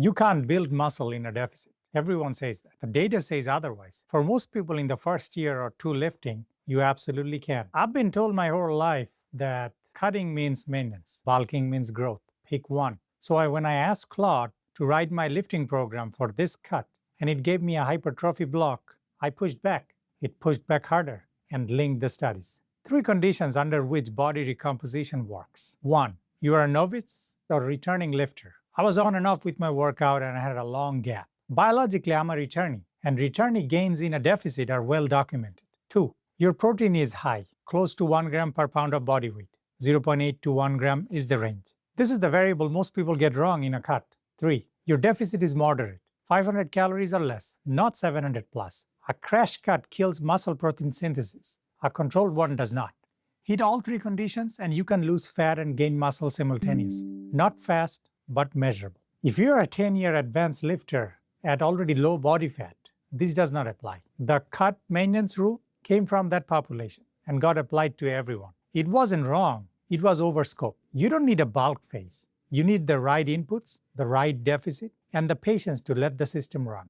You can't build muscle in a deficit. Everyone says that. The data says otherwise. For most people in the first year or two lifting, you absolutely can. I've been told my whole life that cutting means maintenance, bulking means growth. Pick one. So when I asked Claude to write my lifting program for this cut, and it gave me a hypertrophy block, I pushed back. It pushed back harder and linked the studies. Three conditions under which body recomposition works. One, you are a novice or returning lifter. I was on and off with my workout and I had a long gap. Biologically, I'm a returnee, and returnee gains in a deficit are well documented. Two, your protein is high, close to 1 gram per pound of body weight. 0.8 to 1 gram is the range. This is the variable most people get wrong in a cut. Three, your deficit is moderate, 500 calories or less, not 700 plus. A crash cut kills muscle protein synthesis. A controlled one does not. Hit all three conditions and you can lose fat and gain muscle simultaneously. Not fast, but measurable. If you're a 10-year advanced lifter at already low body fat, this does not apply. The cut maintenance rule came from that population and got applied to everyone. It wasn't wrong, it was overscope. You don't need a bulk phase. You need the right inputs, the right deficit, and the patience to let the system run.